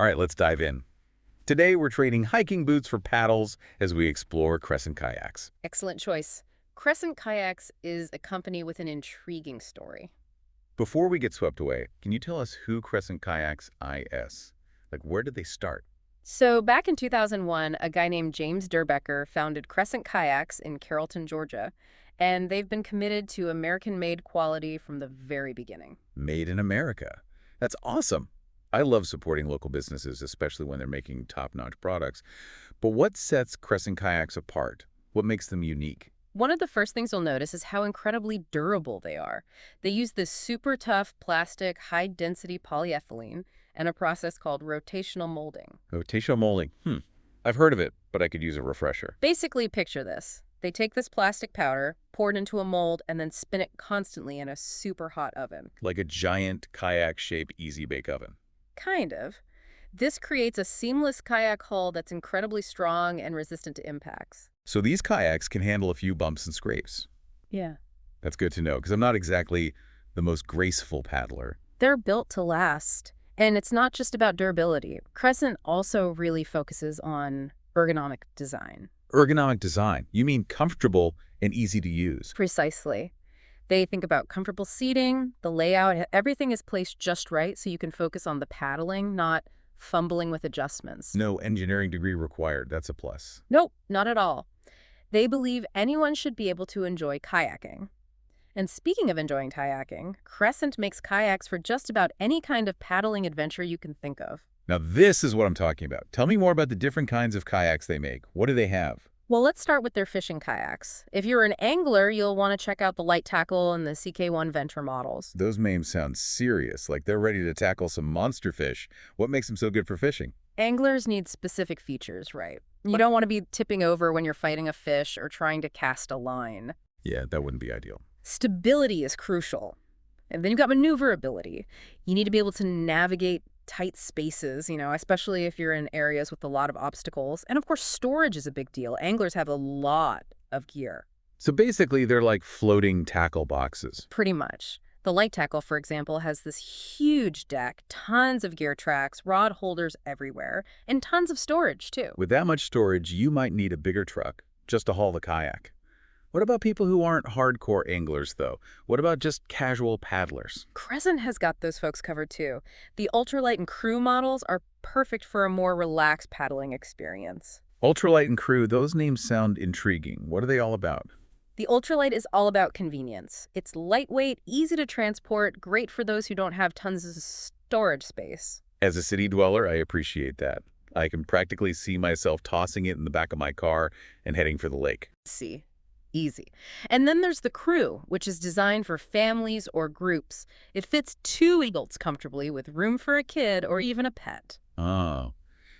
All right, let's dive in. Today, we're trading hiking boots for paddles as we explore Crescent Kayaks. Excellent choice. Crescent Kayaks is a company with an intriguing story. Before we get swept away, can you tell us who Crescent Kayaks is? Like, where did they start? So, back in 2001, a guy named James Durbecker founded Crescent Kayaks in Carrollton, Georgia, and they've been committed to American-made quality from the very beginning. Made in America. That's awesome. I love supporting local businesses, especially when they're making top-notch products. But what sets Crescent Kayaks apart? What makes them unique? One of the first things you'll notice is how incredibly durable they are. They use this super tough plastic, high-density polyethylene and a process called rotational molding. Rotational molding. I've heard of it, but I could use a refresher. Basically, picture this. They take this plastic powder, pour it into a mold, and then spin it constantly in a super hot oven. Like a giant kayak-shaped easy-bake oven. Kind of. This creates a seamless kayak hull that's incredibly strong and resistant to impacts. So these kayaks can handle a few bumps and scrapes. Yeah. That's good to know, because I'm not exactly the most graceful paddler. They're built to last. And it's not just about durability. Crescent also really focuses on ergonomic design. Ergonomic design. You mean comfortable and easy to use. Precisely. They think about comfortable seating, the layout, everything is placed just right so you can focus on the paddling, not fumbling with adjustments. No engineering degree required. That's a plus. Nope, not at all. They believe anyone should be able to enjoy kayaking. And speaking of enjoying kayaking, Crescent makes kayaks for just about any kind of paddling adventure you can think of. Now this is what I'm talking about. Tell me more about the different kinds of kayaks they make. What do they have? Well, let's start with their fishing kayaks. If you're an angler, you'll want to check out the LiteTackle and the CK1 Venture models. Those names sound serious, like they're ready to tackle some monster fish. What makes them so good for fishing? Anglers need specific features, right? You don't want to be tipping over when you're fighting a fish or trying to cast a line. Yeah, that wouldn't be ideal. Stability is crucial. And then you've got maneuverability. You need to be able to navigate tight spaces, especially if you're in areas with a lot of obstacles. And of course, storage is a big deal. Anglers have a lot of gear. So basically, they're like floating tackle boxes. Pretty much. The LiteTackle, for example, has this huge deck, tons of gear tracks, rod holders everywhere, and tons of storage, too. With that much storage, you might need a bigger truck just to haul the kayak. What about people who aren't hardcore anglers, though? What about just casual paddlers? Crescent has got those folks covered, too. The UltraLite and Crew models are perfect for a more relaxed paddling experience. UltraLite and Crew, those names sound intriguing. What are they all about? The UltraLite is all about convenience. It's lightweight, easy to transport, great for those who don't have tons of storage space. As a city dweller, I appreciate that. I can practically see myself tossing it in the back of my car and heading for the lake. See. Easy. And then there's the Crew, which is designed for families or groups. It fits 2 adults comfortably with room for a kid or even a pet. Oh,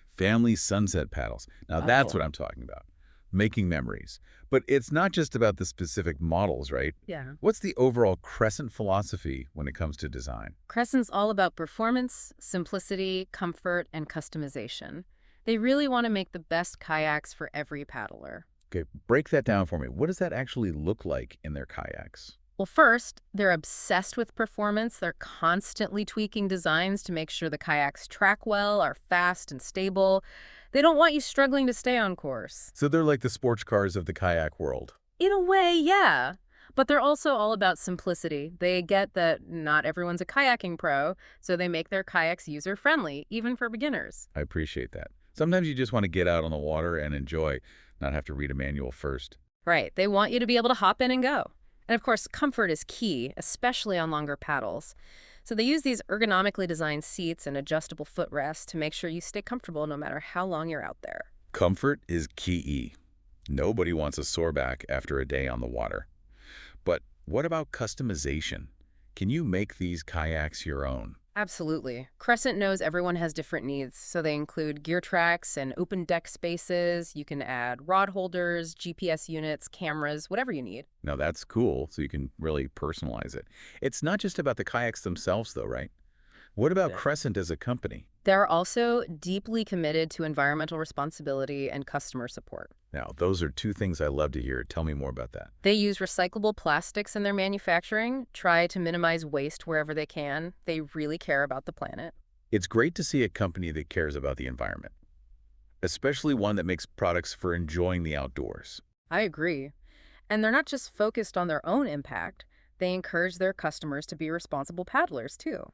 family sunset paddles. Now that's what I'm talking about. Making memories. But it's not just about the specific models, right? Yeah. What's the overall Crescent philosophy when it comes to design? Crescent's all about performance, simplicity, comfort, and customization. They really want to make the best kayaks for every paddler. Okay, break that down for me. What does that actually look like in their kayaks? Well, first, they're obsessed with performance. They're constantly tweaking designs to make sure the kayaks track well, are fast and stable. They don't want you struggling to stay on course. So they're like the sports cars of the kayak world. In a way, yeah. But they're also all about simplicity. They get that not everyone's a kayaking pro, so they make their kayaks user-friendly, even for beginners. I appreciate that. Sometimes you just want to get out on the water and enjoy, not have to read a manual first. Right. They want you to be able to hop in and go. And of course, comfort is key, especially on longer paddles. So they use these ergonomically designed seats and adjustable footrests to make sure you stay comfortable no matter how long you're out there. Comfort is key. Nobody wants a sore back after a day on the water. But what about customization? Can you make these kayaks your own? Absolutely. Crescent knows everyone has different needs, so they include gear tracks and open deck spaces. You can add rod holders, GPS units, cameras, whatever you need. Now that's cool, so you can really personalize it. It's not just about the kayaks themselves, though, right? What about Crescent as a company? They're also deeply committed to environmental responsibility and customer support. Now, those are two things I love to hear. Tell me more about that. They use recyclable plastics in their manufacturing, try to minimize waste wherever they can. They really care about the planet. It's great to see a company that cares about the environment, especially one that makes products for enjoying the outdoors. I agree. And they're not just focused on their own impact, they encourage their customers to be responsible paddlers too.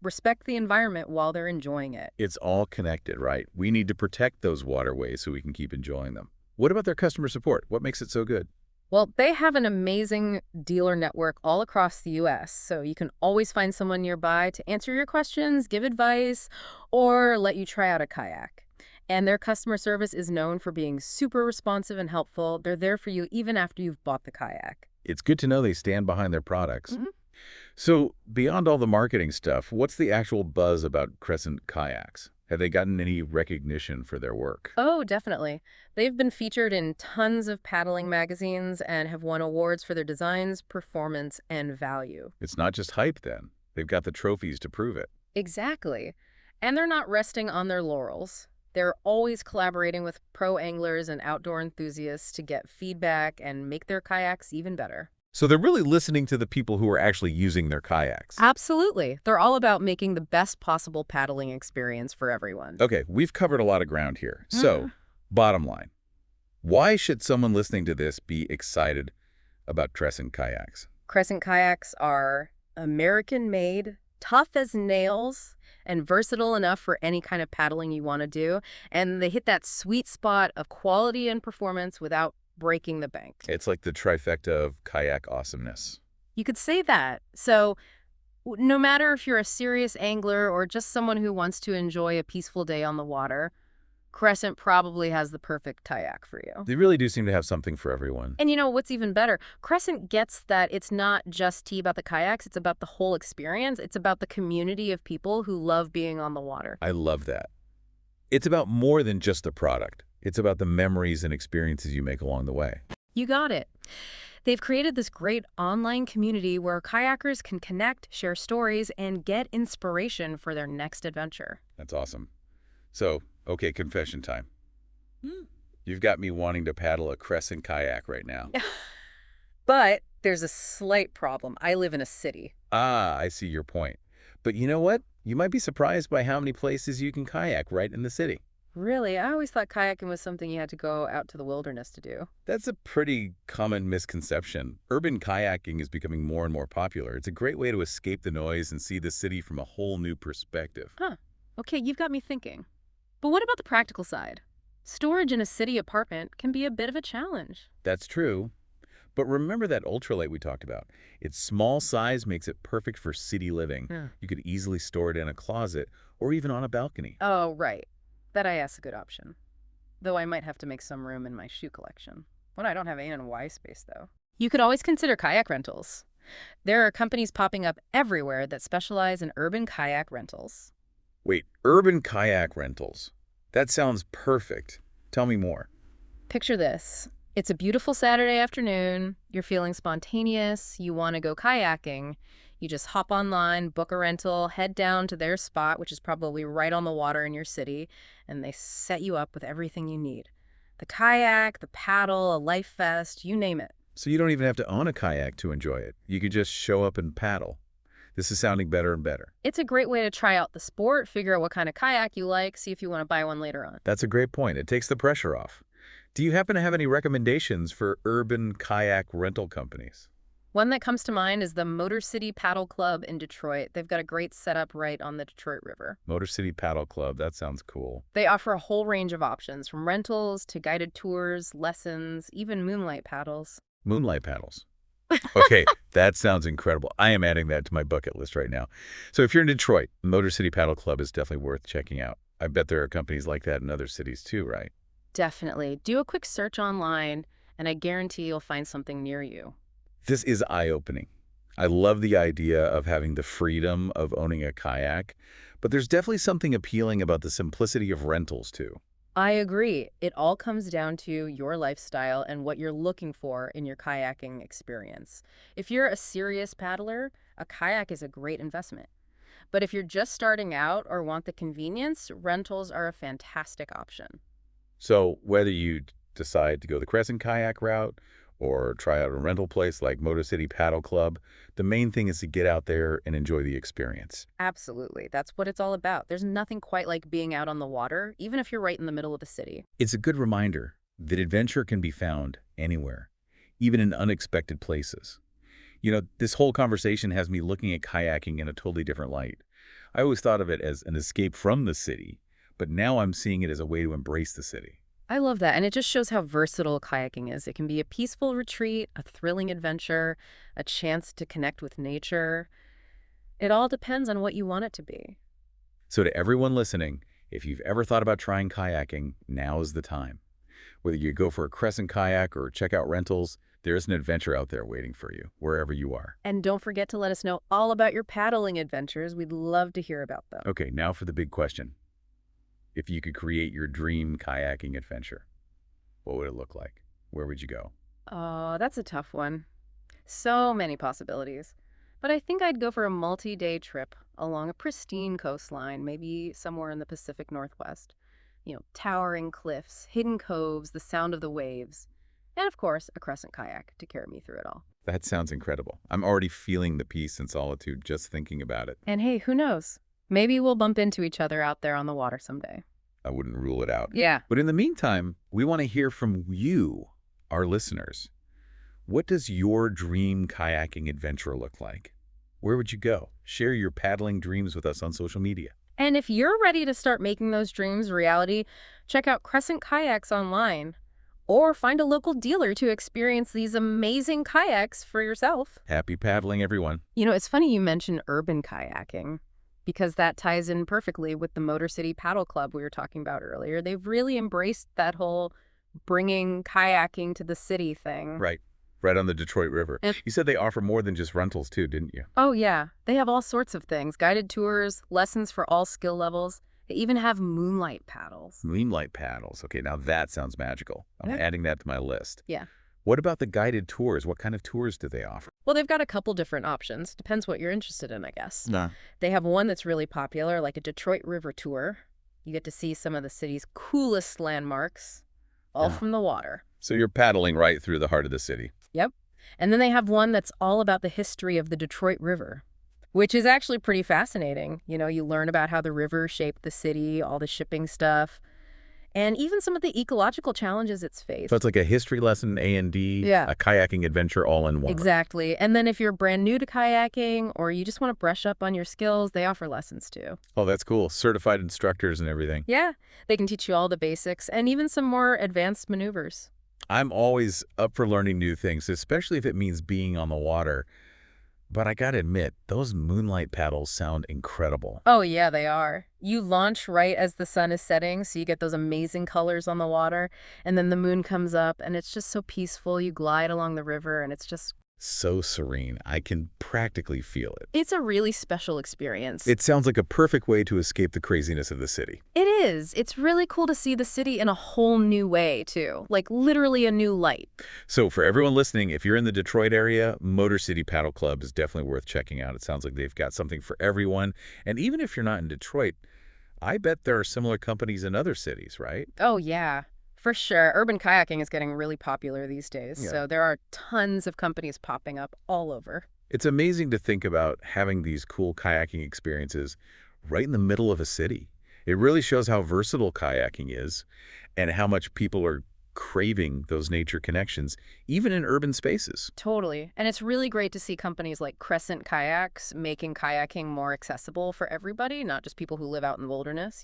Respect the environment while they're enjoying it. It's all connected, right? We need to protect those waterways so we can keep enjoying them. What about their customer support? What makes it so good? Well, they have an amazing dealer network all across the US, so you can always find someone nearby to answer your questions, give advice, or let you try out a kayak. And their customer service is known for being super responsive and helpful. They're there for you even after you've bought the kayak. It's good to know they stand behind their products. Mhm. So, beyond all the marketing stuff, what's the actual buzz about Crescent Kayaks? Have they gotten any recognition for their work? Oh, definitely. They've been featured in tons of paddling magazines and have won awards for their designs, performance, and value. It's not just hype then. They've got the trophies to prove it. Exactly. And they're not resting on their laurels. They're always collaborating with pro anglers and outdoor enthusiasts to get feedback and make their kayaks even better. So they're really listening to the people who are actually using their kayaks. Absolutely. They're all about making the best possible paddling experience for everyone. Okay, we've covered a lot of ground here. So, bottom line, why should someone listening to this be excited about Crescent Kayaks? Crescent kayaks are American-made, tough as nails, and versatile enough for any kind of paddling you want to do. And they hit that sweet spot of quality and performance without breaking the bank. It's like the trifecta of kayak awesomeness. You could say that. So no matter if you're a serious angler or just someone who wants to enjoy a peaceful day on the water, Crescent probably has the perfect kayak for you. They really do seem to have something for everyone. And what's even better? Crescent gets that it's not just tea about the kayaks, it's about the whole experience. It's about the community of people who love being on the water. I love that. It's about more than just the product. It's about the memories and experiences you make along the way. You got it. They've created this great online community where kayakers can connect, share stories, and get inspiration for their next adventure. That's awesome. So, okay, confession time. You've got me wanting to paddle a Crescent kayak right now. But there's a slight problem. I live in a city. Ah, I see your point. But you know what? You might be surprised by how many places you can kayak right in the city. Really? I always thought kayaking was something you had to go out to the wilderness to do. That's a pretty common misconception. Urban kayaking is becoming more and more popular. It's a great way to escape the noise and see the city from a whole new perspective. Huh. Okay, you've got me thinking. But what about the practical side? Storage in a city apartment can be a bit of a challenge. That's true. But remember that UltraLite we talked about. Its small size makes it perfect for city living. Yeah. You could easily store it in a closet or even on a balcony. Oh, right. That I guess a good option. Though I might have to make some room in my shoe collection. Well, I don't have A and Y space, though. You could always consider kayak rentals. There are companies popping up everywhere that specialize in urban kayak rentals. Wait, urban kayak rentals. That sounds perfect. Tell me more. Picture this. It's a beautiful Saturday afternoon. You're feeling spontaneous. You want to go kayaking. You just hop online, book a rental, head down to their spot, which is probably right on the water in your city, and they set you up with everything you need. The kayak, the paddle, a life vest, you name it. So you don't even have to own a kayak to enjoy it. You could just show up and paddle. This is sounding better and better. It's a great way to try out the sport, figure out what kind of kayak you like, see if you want to buy one later on. That's a great point. It takes the pressure off. Do you happen to have any recommendations for urban kayak rental companies? One that comes to mind is the Motor City Paddle Club in Detroit. They've got a great setup right on the Detroit River. Motor City Paddle Club. That sounds cool. They offer a whole range of options, from rentals to guided tours, lessons, even moonlight paddles. Moonlight paddles. Okay, that sounds incredible. I am adding that to my bucket list right now. So if you're in Detroit, Motor City Paddle Club is definitely worth checking out. I bet there are companies like that in other cities too, right? Definitely. Do a quick search online, and I guarantee you'll find something near you. This is eye-opening. I love the idea of having the freedom of owning a kayak, but there's definitely something appealing about the simplicity of rentals too. I agree. It all comes down to your lifestyle and what you're looking for in your kayaking experience. If you're a serious paddler, a kayak is a great investment. But if you're just starting out or want the convenience, rentals are a fantastic option. So whether you decide to go the Crescent kayak route or try out a rental place like Motor City Paddle Club. The main thing is to get out there and enjoy the experience. Absolutely. That's what it's all about. There's nothing quite like being out on the water, even if you're right in the middle of the city. It's a good reminder that adventure can be found anywhere, even in unexpected places. You know, this whole conversation has me looking at kayaking in a totally different light. I always thought of it as an escape from the city, but now I'm seeing it as a way to embrace the city. I love that. And it just shows how versatile kayaking is. It can be a peaceful retreat, a thrilling adventure, a chance to connect with nature. It all depends on what you want it to be. So to everyone listening, if you've ever thought about trying kayaking, now is the time. Whether you go for a Crescent Kayak or check out rentals, there's an adventure out there waiting for you, wherever you are. And don't forget to let us know all about your paddling adventures. We'd love to hear about them. Okay, now for the big question. If you could create your dream kayaking adventure, what would it look like? Where would you go? Oh, that's a tough one. So many possibilities. But I think I'd go for a multi-day trip along a pristine coastline, maybe somewhere in the Pacific Northwest. Towering cliffs, hidden coves, the sound of the waves, and of course, a Crescent kayak to carry me through it all. That sounds incredible. I'm already feeling the peace and solitude just thinking about it. And hey, who knows? Maybe we'll bump into each other out there on the water someday. I wouldn't rule it out. Yeah. But in the meantime, we want to hear from you, our listeners. What does your dream kayaking adventure look like? Where would you go? Share your paddling dreams with us on social media. And if you're ready to start making those dreams reality, check out Crescent Kayaks online or find a local dealer to experience these amazing kayaks for yourself. Happy paddling, everyone. It's funny you mentioned urban kayaking because that ties in perfectly with the Motor City Paddle Club we were talking about earlier. They've really embraced that whole bringing kayaking to the city thing. Right. Right on the Detroit River. And You said they offer more than just rentals too, didn't you? oh, yeah. They have all sorts of things. Guided tours, lessons for all skill levels. They even have moonlight paddles. Moonlight paddles. Okay, now that sounds magical. I'm Yeah. adding that to my list. Yeah. What about the guided tours? What kind of tours do they offer? Well, they've got a couple different options. Depends what you're interested in, I guess. Nah. They have one that's really popular, like a Detroit River tour. You get to see some of the city's coolest landmarks, all Yeah. from the water. So you're paddling right through the heart of the city. Yep. And then they have one that's all about the history of the Detroit River, which is actually pretty fascinating. You learn about how the river shaped the city, all the shipping stuff, and even some of the ecological challenges it's faced. So it's like a history lesson, A&D, Yeah. a kayaking adventure all in one. Exactly. And then if you're brand new to kayaking or you just want to brush up on your skills, they offer lessons too. Oh, that's cool. Certified instructors and everything. Yeah, they can teach you all the basics and even some more advanced maneuvers. I'm always up for learning new things, especially if it means being on the water. But I gotta admit, those moonlight paddles sound incredible. Oh, yeah, they are. You launch right as the sun is setting, so you get those amazing colors on the water, and then the moon comes up, and it's just so peaceful. You glide along the river, and it's So serene. I can practically feel it. it's a really special experience. It sounds like a perfect way to escape the craziness of the city. It is. It's really cool to see the city in a whole new way, too. Like, literally a new light. So for everyone listening, if you're in the Detroit area, Motor City Paddle Club is definitely worth checking out. It sounds like they've got something for everyone. And even if you're not in Detroit, I bet there are similar companies in other cities, right? Oh, yeah. For sure. Urban kayaking is getting really popular these days, Yeah. so there are tons of companies popping up all over. It's amazing to think about having these cool kayaking experiences right in the middle of a city. It really shows how versatile kayaking is and how much people are craving those nature connections, even in urban spaces. Totally. And it's really great to see companies like Crescent Kayaks making kayaking more accessible for everybody, not just people who live out in the wilderness.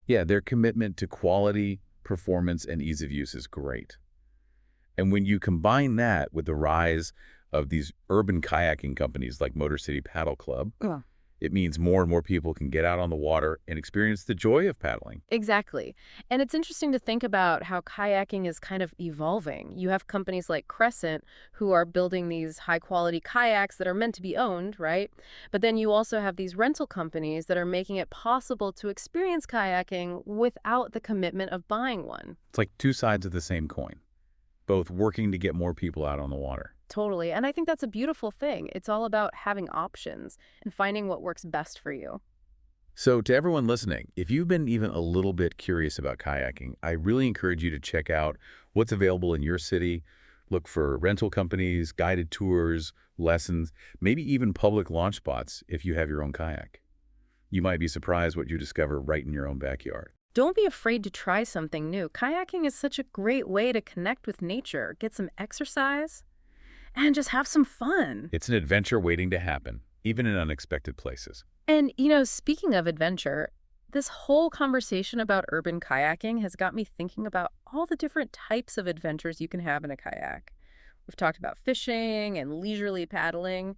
Yeah, their commitment to quality, performance, and ease of use is great. And when you combine that with the rise of these urban kayaking companies like Motor City Paddle Club, Yeah. it means more and more people can get out on the water and experience the joy of paddling. Exactly. And it's interesting to think about how kayaking is kind of evolving. You have companies like Crescent who are building these high-quality kayaks that are meant to be owned, right? But then you also have these rental companies that are making it possible to experience kayaking without the commitment of buying one. It's like two sides of the same coin, both working to get more people out on the water. Totally. And I think that's a beautiful thing. It's all about having options and finding what works best for you. So to everyone listening, if you've been even a little bit curious about kayaking, I really encourage you to check out what's available in your city. Look for rental companies, guided tours, lessons, maybe even public launch spots if you have your own kayak. You might be surprised what you discover right in your own backyard. Don't be afraid to try something new. Kayaking is such a great way to connect with nature, get some exercise, and just have some fun. It's an adventure waiting to happen, even in unexpected places. And, speaking of adventure, this whole conversation about urban kayaking has got me thinking about all the different types of adventures you can have in a kayak. We've talked about fishing and leisurely paddling,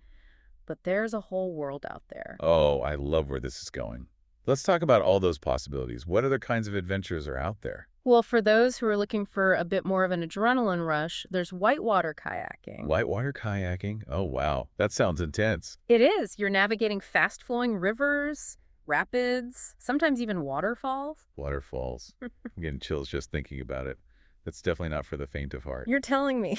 but there's a whole world out there. Oh, I love where this is going. Let's talk about all those possibilities. What other kinds of adventures are out there? Well, for those who are looking for a bit more of an adrenaline rush, there's whitewater kayaking. Whitewater kayaking? Oh, wow. That sounds intense. It is. You're navigating fast-flowing rivers, rapids, sometimes even waterfalls. Waterfalls. I'm getting chills just thinking about it. That's definitely not for the faint of heart. You're telling me.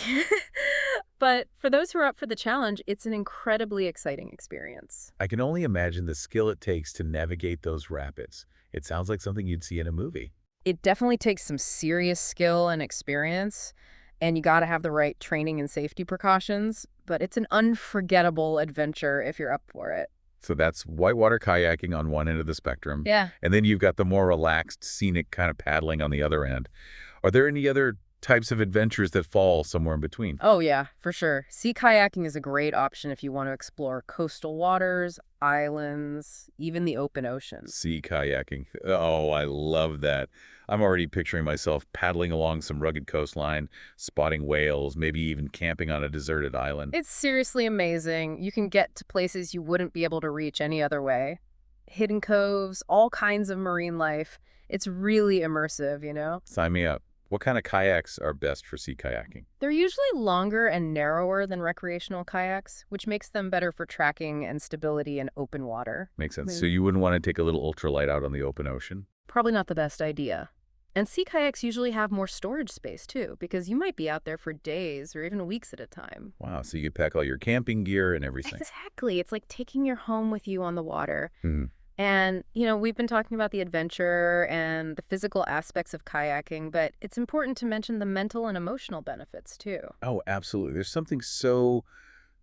But for those who are up for the challenge, it's an incredibly exciting experience. I can only imagine the skill it takes to navigate those rapids. It sounds like something you'd see in a movie. It definitely takes some serious skill and experience, and you got to have the right training and safety precautions, but it's an unforgettable adventure if you're up for it. So that's whitewater kayaking on one end of the spectrum. Yeah. And then you've got the more relaxed, scenic kind of paddling on the other end. Are there any other types of adventures that fall somewhere in between? Oh, yeah, for sure. Sea kayaking is a great option if you want to explore coastal waters, islands, even the open ocean. Sea kayaking. Oh, I love that. I'm already picturing myself paddling along some rugged coastline, spotting whales, maybe even camping on a deserted island. It's seriously amazing. You can get to places you wouldn't be able to reach any other way. Hidden coves, all kinds of marine life. It's really immersive. Sign me up. What kind of kayaks are best for sea kayaking? They're usually longer and narrower than recreational kayaks, which makes them better for tracking and stability in open water. Makes sense. Mm. So you wouldn't want to take a little ultralight out on the open ocean? Probably not the best idea. And sea kayaks usually have more storage space, too, because you might be out there for days or even weeks at a time. Wow, so you could pack all your camping gear and everything. Exactly. It's like taking your home with you on the water. Hmm. And, we've been talking about the adventure and the physical aspects of kayaking, but it's important to mention the mental and emotional benefits, too. Oh, absolutely. There's something so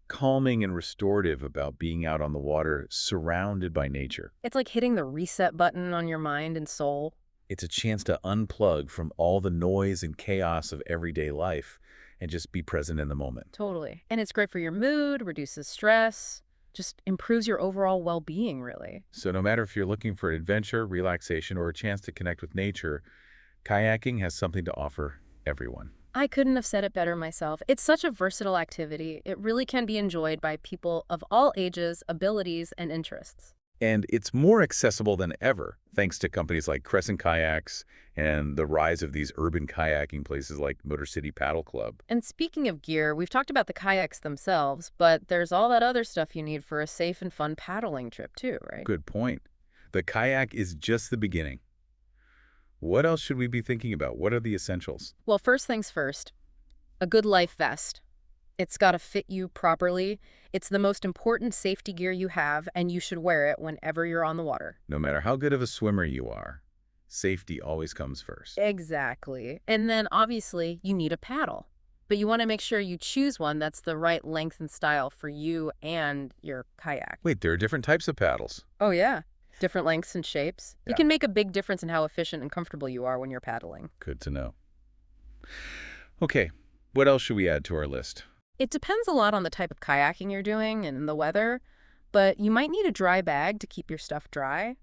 calming and restorative about being out on the water, surrounded by nature. It's like hitting the reset button on your mind and soul. It's a chance to unplug from all the noise and chaos of everyday life and just be present in the moment. Totally. And it's great for your mood, reduces stress, just improves your overall well-being, really. So no matter if you're looking for adventure, relaxation, or a chance to connect with nature, kayaking has something to offer everyone. I couldn't have said it better myself. It's such a versatile activity. It really can be enjoyed by people of all ages, abilities, and interests. And it's more accessible than ever, thanks to companies like Crescent Kayaks and the rise of these urban kayaking places like Motor City Paddle Club. And speaking of gear, we've talked about the kayaks themselves, but there's all that other stuff you need for a safe and fun paddling trip too, right? Good point. The kayak is just the beginning. What else should we be thinking about? What are the essentials? Well, first things first, a good life vest. It's got to fit you properly. It's the most important safety gear you have, and you should wear it whenever you're on the water. No matter how good of a swimmer you are, safety always comes first. Exactly. And then, obviously, you need a paddle. But you want to make sure you choose one that's the right length and style for you and your kayak. Wait, there are different types of paddles. Oh, yeah. Different lengths and shapes. Yeah. It can make a big difference in how efficient and comfortable you are when you're paddling. Good to know. Okay, what else should we add to our list? It depends a lot on the type of kayaking you're doing and the weather, but you might need a dry bag to keep your stuff dry,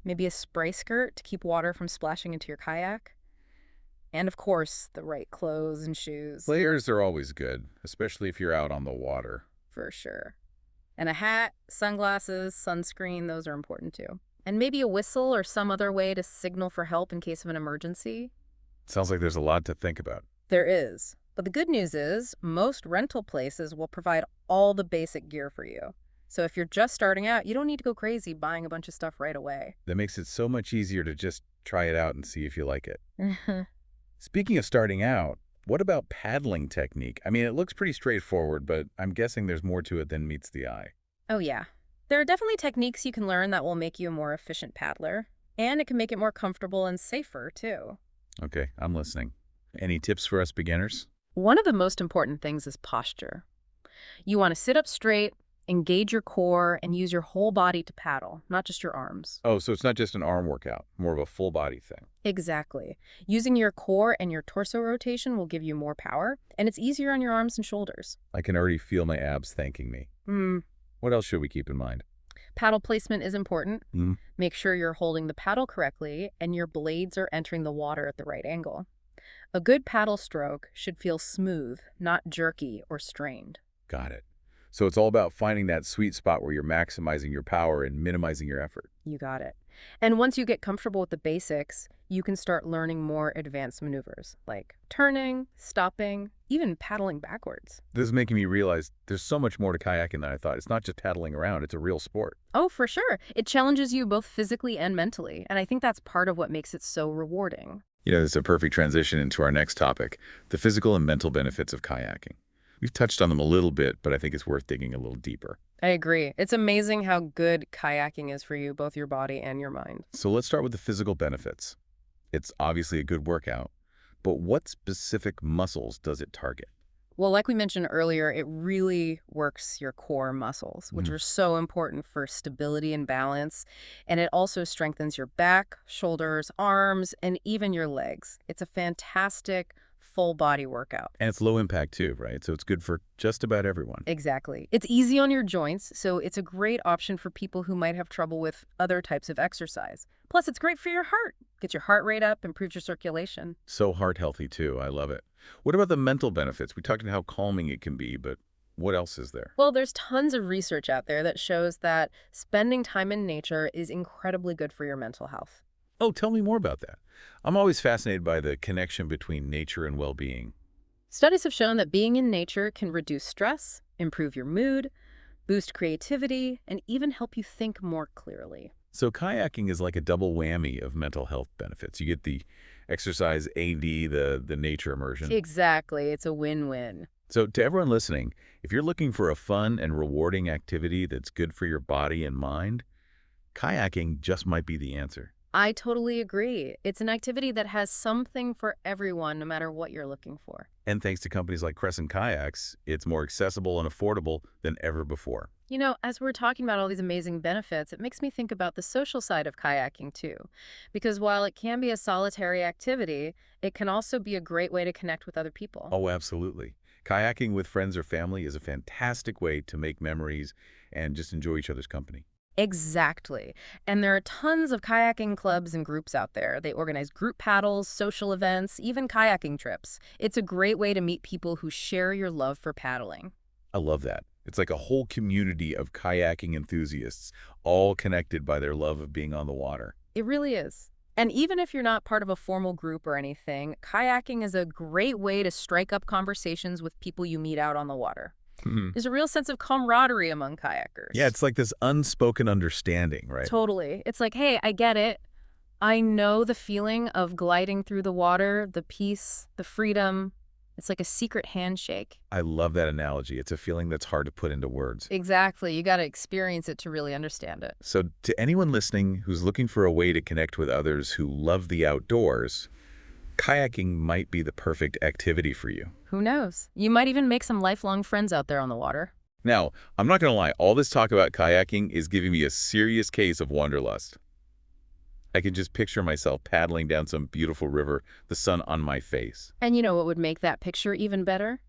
maybe a spray skirt to keep water from splashing into your kayak, and of course, the right clothes and shoes. Layers are always good, especially if you're out on the water. For sure. And a hat, sunglasses, sunscreen, those are important too. And maybe a whistle or some other way to signal for help in case of an emergency. Sounds like there's a lot to think about. There is. But the good news is, most rental places will provide all the basic gear for you. So if you're just starting out, you don't need to go crazy buying a bunch of stuff right away. That makes it so much easier to just try it out and see if you like it. Speaking of starting out, what about paddling technique? I mean, it looks pretty straightforward, but I'm guessing there's more to it than meets the eye. Oh yeah. There are definitely techniques you can learn that will make you a more efficient paddler. And it can make it more comfortable and safer, too. Okay, I'm listening. Any tips for us beginners? One of the most important things is posture. You want to sit up straight, engage your core, and use your whole body to paddle, not just your arms. Oh, so it's not just an arm workout, more of a full body thing. Exactly. Using your core and your torso rotation will give you more power, and it's easier on your arms and shoulders. I can already feel my abs thanking me. What else should we keep in mind? Paddle placement is important. Hmm. Make sure you're holding the paddle correctly and your blades are entering the water at the right angle. A good paddle stroke should feel smooth, not jerky or strained. Got it. So it's all about finding that sweet spot where you're maximizing your power and minimizing your effort. You got it. And once you get comfortable with the basics, you can start learning more advanced maneuvers like turning, stopping, even paddling backwards. This is making me realize there's so much more to kayaking than I thought. It's not just paddling around, it's a real sport. Oh, for sure. It challenges you both physically and mentally, and I think that's part of what makes it so rewarding. This is a perfect transition into our next topic, the physical and mental benefits of kayaking. We've touched on them a little bit, but I think it's worth digging a little deeper. I agree. It's amazing how good kayaking is for you, both your body and your mind. So let's start with the physical benefits. It's obviously a good workout, but what specific muscles does it target? Well, like we mentioned earlier, it really works your core muscles, which are so important for stability and balance. And it also strengthens your back, shoulders, arms, and even your legs. It's a fantastic full body workout. And it's low impact too, right? So it's good for just about everyone. Exactly. It's easy on your joints, so it's a great option for people who might have trouble with other types of exercise. Plus, it's great for your heart. Gets your heart rate up, improves your circulation. So heart healthy too. I love it. What about the mental benefits? We talked about how calming it can be, but what else is there? Well, there's tons of research out there that shows that spending time in nature is incredibly good for your mental health. Oh, tell me more about that. I'm always fascinated by the connection between nature and well-being. Studies have shown that being in nature can reduce stress, improve your mood, boost creativity, and even help you think more clearly. So kayaking is like a double whammy of mental health benefits. You get the exercise AD, the nature immersion. Exactly. It's a win-win. So to everyone listening, if you're looking for a fun and rewarding activity that's good for your body and mind, kayaking just might be the answer. I totally agree. It's an activity that has something for everyone, no matter what you're looking for. And thanks to companies like Crescent Kayaks, it's more accessible and affordable than ever before. You know, as we're talking about all these amazing benefits, it makes me think about the social side of kayaking too. Because while it can be a solitary activity, it can also be a great way to connect with other people. Oh, absolutely. Kayaking with friends or family is a fantastic way to make memories and just enjoy each other's company. Exactly. And there are tons of kayaking clubs and groups out there. They organize group paddles, social events, even kayaking trips. It's a great way to meet people who share your love for paddling. I love that. It's like a whole community of kayaking enthusiasts, all connected by their love of being on the water. It really is. And even if you're not part of a formal group or anything, kayaking is a great way to strike up conversations with people you meet out on the water. There's a real sense of camaraderie among kayakers. Yeah, it's like this unspoken understanding, right? Totally. It's like, hey, I get it. I know the feeling of gliding through the water, the peace, the freedom. It's like a secret handshake. I love that analogy. It's a feeling that's hard to put into words. Exactly. You got to experience it to really understand it. So to anyone listening who's looking for a way to connect with others who love the outdoors, kayaking might be the perfect activity for you. Who knows? You might even make some lifelong friends out there on the water. Now, I'm not going to lie, all this talk about kayaking is giving me a serious case of wanderlust. I can just picture myself paddling down some beautiful river, the sun on my face. And you know what would make that picture even better?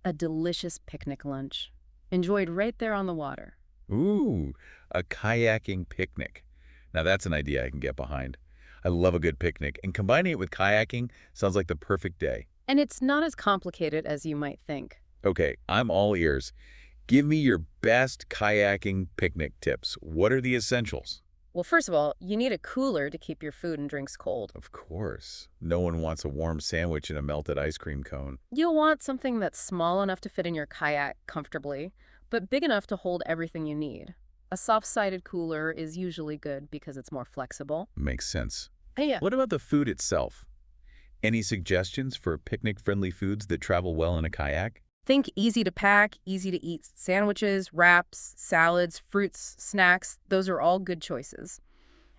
A delicious picnic lunch, enjoyed right there on the water. Ooh, a kayaking picnic. Now that's an idea I can get behind. I love a good picnic, and combining it with kayaking sounds like the perfect day. And it's not as complicated as you might think. Okay, I'm all ears. Give me your best kayaking picnic tips. What are the essentials? Well, first of all, you need a cooler to keep your food and drinks cold. Of course. No one wants a warm sandwich in a melted ice cream cone. You'll want something that's small enough to fit in your kayak comfortably, but big enough to hold everything you need. A soft-sided cooler is usually good because it's more flexible. Makes sense. Yeah. What about the food itself? Any suggestions for picnic-friendly foods that travel well in a kayak? Think easy to pack, easy to eat sandwiches, wraps, salads, fruits, snacks. Those are all good choices.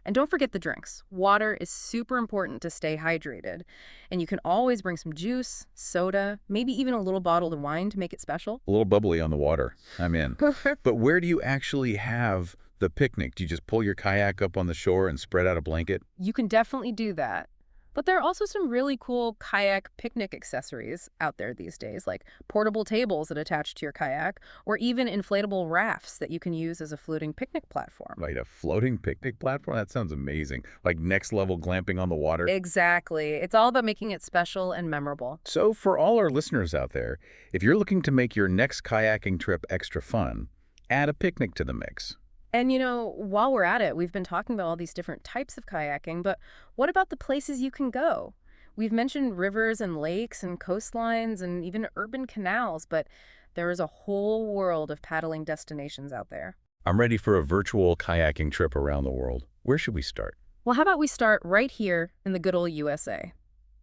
And don't forget the drinks. Water is super important to stay hydrated. And you can always bring some juice, soda, maybe even a little bottle of wine to make it special. A little bubbly on the water. I'm in. But where do you actually have the picnic? Do you just pull your kayak up on the shore and spread out a blanket? You can definitely do that. But there are also some really cool kayak picnic accessories out there these days, like portable tables that attach to your kayak, or even inflatable rafts that you can use as a floating picnic platform. Like a floating picnic platform? That sounds amazing. Like next level glamping on the water. Exactly. It's all about making it special and memorable. So for all our listeners out there, if you're looking to make your next kayaking trip extra fun, add a picnic to the mix. And while we're at it, we've been talking about all these different types of kayaking, but what about the places you can go? We've mentioned rivers and lakes and coastlines and even urban canals, but there is a whole world of paddling destinations out there. I'm ready for a virtual kayaking trip around the world. Where should we start? Well, how about we start right here in the good old USA?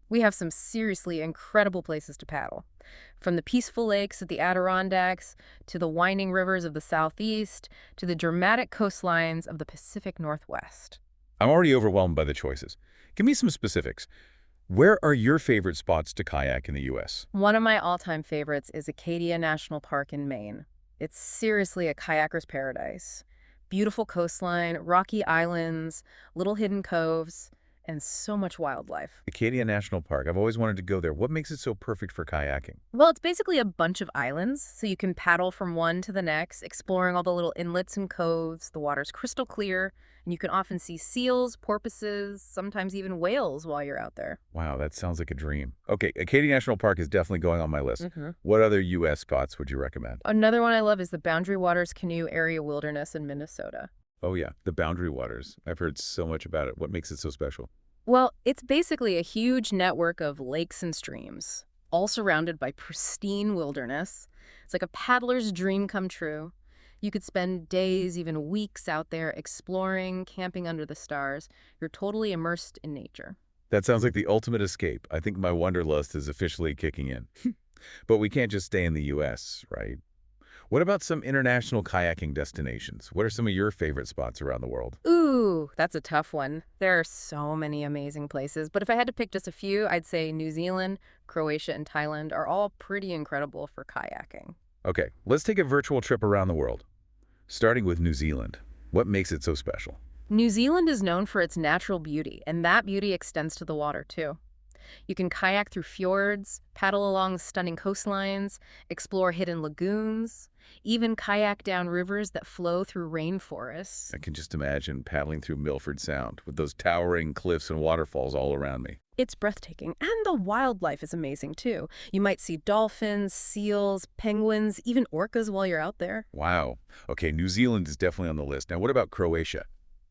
We have some seriously incredible places to paddle. From the peaceful lakes of the Adirondacks, to the winding rivers of the Southeast, to the dramatic coastlines of the Pacific Northwest. I'm already overwhelmed by the choices. Give me some specifics. Where are your favorite spots to kayak in the U.S.? One of my all-time favorites is Acadia National Park in Maine. It's seriously a kayaker's paradise. Beautiful coastline, rocky islands, little hidden coves, and so much wildlife. Acadia National Park. I've always wanted to go there. What makes it so perfect for kayaking? Well, it's basically a bunch of islands, so you can paddle from one to the next, exploring all the little inlets and coves. The water's crystal clear, and you can often see seals, porpoises, sometimes even whales while you're out there. Wow, that sounds like a dream. Okay, Acadia National Park is definitely going on my list. hmm What other U.S. spots would you recommend? Another one I love is the Boundary Waters Canoe Area Wilderness in Minnesota. Oh yeah, the Boundary Waters. I've heard so much about it. What makes it so special? Well, it's basically a huge network of lakes and streams, all surrounded by pristine wilderness. It's like a paddler's dream come true. You could spend days, even weeks out there exploring, camping under the stars. You're totally immersed in nature. That sounds like the ultimate escape. I think my wanderlust is officially kicking in. But we can't just stay in the U.S., right? What about some international kayaking destinations? What are some of your favorite spots around the world? Ooh, that's a tough one. There are so many amazing places, but if I had to pick just a few, I'd say New Zealand, Croatia, and Thailand are all pretty incredible for kayaking. Okay, let's take a virtual trip around the world. Starting with New Zealand. What makes it so special? New Zealand is known for its natural beauty, and that beauty extends to the water, too. You can kayak through fjords, paddle along stunning coastlines, explore hidden lagoons, even kayak down rivers that flow through rainforests. I can just imagine paddling through Milford Sound with those towering cliffs and waterfalls all around me. It's breathtaking, and the wildlife is amazing, too. You might see dolphins, seals, penguins, even orcas while you're out there. Wow. Okay, New Zealand is definitely on the list. Now, what about Croatia?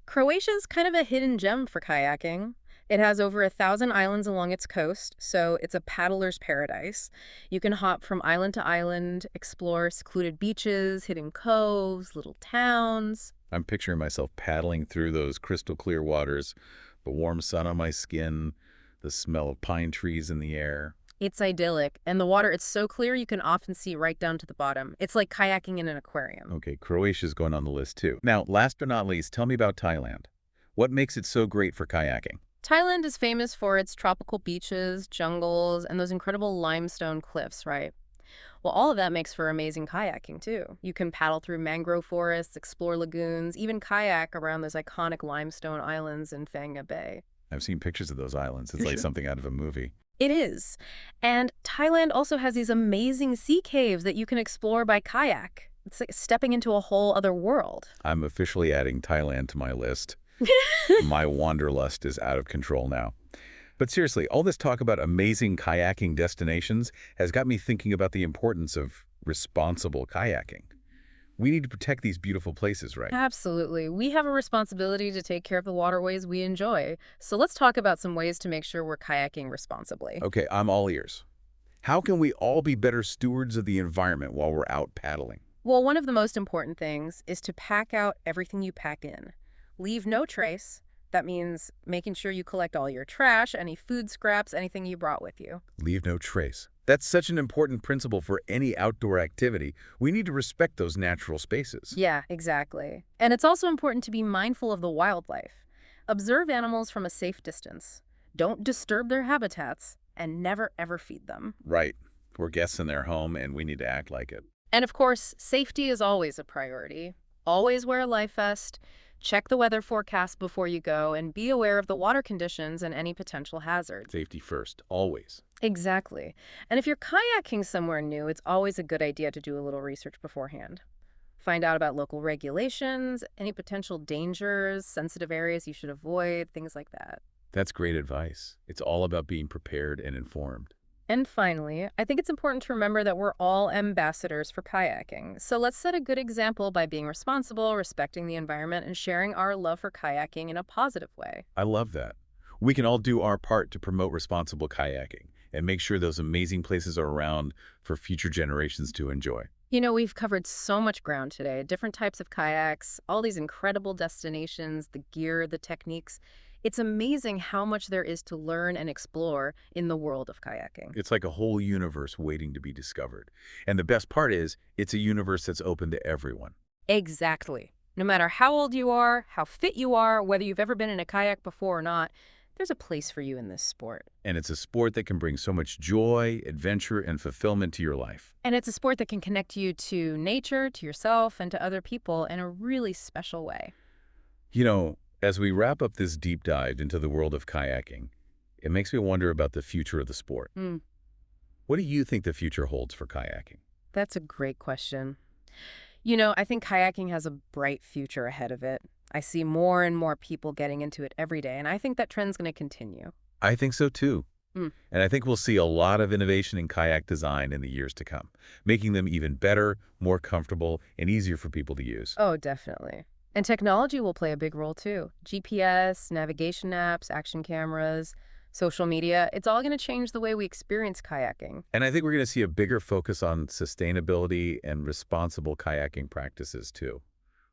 Croatia's kind of a hidden gem for kayaking. It has over 1,000 islands along its coast, so it's a paddler's paradise. You can hop from island to island, explore secluded beaches, hidden coves, little towns. I'm picturing myself paddling through those crystal clear waters, the warm sun on my skin, the smell of pine trees in the air. It's idyllic, and the water, it's so clear you can often see right down to the bottom. It's like kayaking in an aquarium. Okay, Croatia's going on the list too. Now, last but not least, tell me about Thailand. What makes it so great for kayaking? Thailand is famous for its tropical beaches, jungles, and those incredible limestone cliffs, right? Well, all of that makes for amazing kayaking, too. You can paddle through mangrove forests, explore lagoons, even kayak around those iconic limestone islands in Phang Bay. I've seen pictures of those islands. It's For like sure. something out of a movie. It is. And Thailand also has these amazing sea caves that you can explore by kayak. It's like stepping into a whole other world. I'm officially adding Thailand to my list. My wanderlust is out of control now. But seriously, all this talk about amazing kayaking destinations has got me thinking about the importance of responsible kayaking. We need to protect these beautiful places, right? Absolutely. We have a responsibility to take care of the waterways we enjoy. So let's talk about some ways to make sure we're kayaking responsibly. Okay, I'm all ears. How can we all be better stewards of the environment while we're out paddling? Well, one of the most important things is to pack out everything you pack in. Leave no trace. That means making sure you collect all your trash, any food scraps, anything you brought with you. Leave no trace. That's such an important principle for any outdoor activity. We need to respect those natural spaces. Yeah, exactly. And it's also important to be mindful of the wildlife. Observe animals from a safe distance. Don't disturb their habitats, and never ever feed them. Right. We're guests in their home, and we need to act like it. And of course, safety is always a priority. Always wear a life vest, check the weather forecast before you go, and be aware of the water conditions and any potential hazards. Safety first, always. Exactly. And if you're kayaking somewhere new, it's always a good idea to do a little research beforehand. Find out about local regulations, any potential dangers, sensitive areas you should avoid, things like that. That's great advice. It's all about being prepared and informed. And finally, I think it's important to remember that we're all ambassadors for kayaking. So let's set a good example by being responsible, respecting the environment, and sharing our love for kayaking in a positive way. I love that. We can all do our part to promote responsible kayaking and make sure those amazing places are around for future generations to enjoy. You know, we've covered so much ground today, different types of kayaks, all these incredible destinations, the gear, the techniques. It's amazing how much there is to learn and explore in the world of kayaking. It's like a whole universe waiting to be discovered. And the best part is, it's a universe that's open to everyone. Exactly. No matter how old you are, how fit you are, whether you've ever been in a kayak before or not, there's a place for you in this sport. And it's a sport that can bring so much joy, adventure, and fulfillment to your life. And it's a sport that can connect you to nature, to yourself, and to other people in a really special way. You know, as we wrap up this deep dive into the world of kayaking, it makes me wonder about the future of the sport. What do you think the future holds for kayaking? That's a great question. You know, I think kayaking has a bright future ahead of it. I see more and more people getting into it every day, and I think that trend's going to continue. I think so too. Mm. And I think we'll see a lot of innovation in kayak design in the years to come, making them even better, more comfortable, and easier for people to use. Oh, definitely. And technology will play a big role too. GPS, navigation apps, action cameras, social media, it's all going to change the way we experience kayaking. And I think we're going to see a bigger focus on sustainability and responsible kayaking practices too,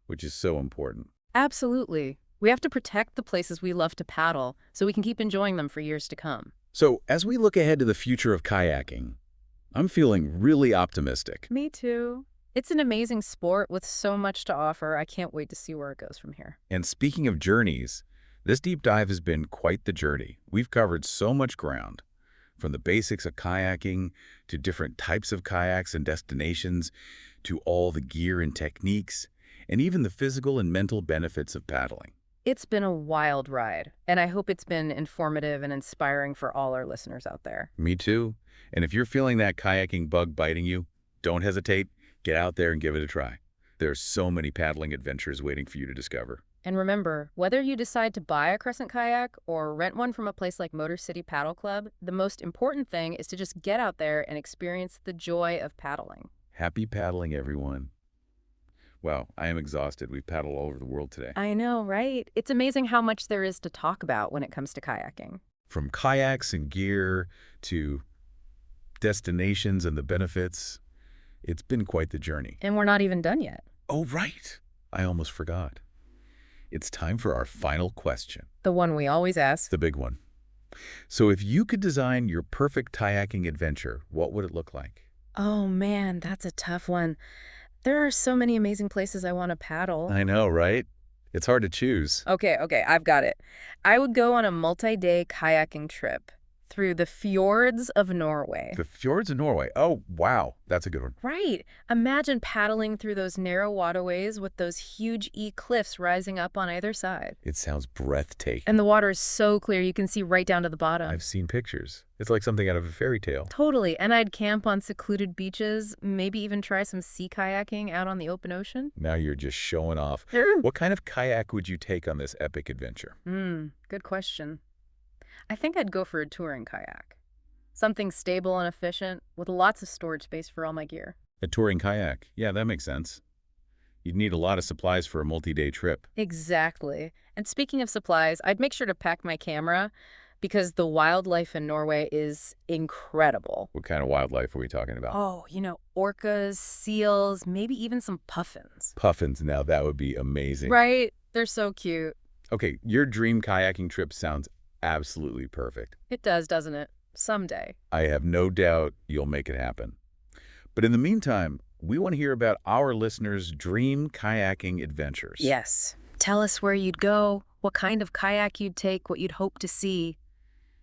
which is so important. Absolutely. We have to protect the places we love to paddle so we can keep enjoying them for years to come. So as we look ahead to the future of kayaking, I'm feeling really optimistic. Me too. It's an amazing sport with so much to offer. I can't wait to see where it goes from here. And speaking of journeys, this deep dive has been quite the journey. We've covered so much ground, from the basics of kayaking to different types of kayaks and destinations, to all the gear and techniques, and even the physical and mental benefits of paddling. It's been a wild ride, and I hope it's been informative and inspiring for all our listeners out there. Me too. And if you're feeling that kayaking bug biting you, don't hesitate. Get out there and give it a try. There's so many paddling adventures waiting for you to discover. And remember, whether you decide to buy a Crescent kayak or rent one from a place like Motor City Paddle Club, the most important thing is to just get out there and experience the joy of paddling. Happy paddling, everyone. Wow, I am exhausted. We've paddled all over the world today. I know, right? It's amazing how much there is to talk about when it comes to kayaking. From kayaks and gear to destinations and the benefits, it's been quite the journey. And we're not even done yet. Oh, right. I almost forgot. It's time for our final question. The one we always ask. The big one. So if you could design your perfect kayaking adventure, what would it look like? Oh man, that's a tough one. There are so many amazing places I want to paddle. I know, right? It's hard to choose. Okay, I've got it. I would go on a multi-day kayaking trip through the fjords of Norway. The fjords of Norway. Oh, wow. That's a good one. Right. Imagine paddling through those narrow waterways with those huge cliffs rising up on either side. It sounds breathtaking. And the water is so clear you can see right down to the bottom. I've seen pictures. It's like something out of a fairy tale. Totally. And I'd camp on secluded beaches, maybe even try some sea kayaking out on the open ocean. Now you're just showing off. What kind of kayak would you take on this epic adventure? Good question. I think I'd go for a touring kayak. Something stable and efficient, with lots of storage space for all my gear. A touring kayak. Yeah, that makes sense. You'd need a lot of supplies for a multi-day trip. Exactly. And speaking of supplies, I'd make sure to pack my camera because the wildlife in Norway is incredible. What kind of wildlife are we talking about? Oh, orcas, seals, maybe even some puffins. Puffins. Now that would be amazing. Right? They're so cute. Okay, your dream kayaking trip sounds absolutely perfect. It does, doesn't it? Someday. I have no doubt you'll make it happen. But in the meantime, we want to hear about our listeners' dream kayaking adventures. Yes. Tell us where you'd go, what kind of kayak you'd take, what you'd hope to see.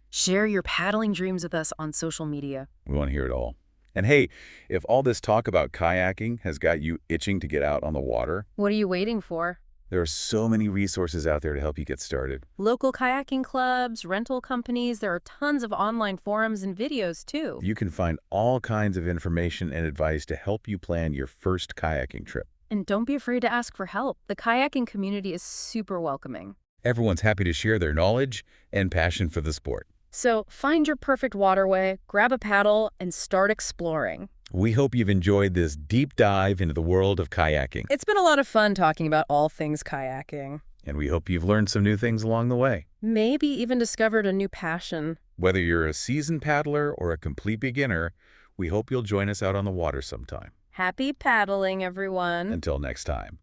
Share your paddling dreams with us on social media. We want to hear it all. And hey, if all this talk about kayaking has got you itching to get out on the water, What are you waiting for? there are so many resources out there to help you get started. Local kayaking clubs, rental companies, there are tons of online forums and videos too. You can find all kinds of information and advice to help you plan your first kayaking trip. And don't be afraid to ask for help. The kayaking community is super welcoming. Everyone's happy to share their knowledge and passion for the sport. So find your perfect waterway, grab a paddle, and start exploring. We hope you've enjoyed this deep dive into the world of kayaking, It's been a lot of fun talking about all things kayaking. and we hope you've learned some new things along the way. Maybe even discovered a new passion. Whether you're a seasoned paddler or a complete beginner, we hope you'll join us out on the water sometime. Happy paddling, everyone. Until next time.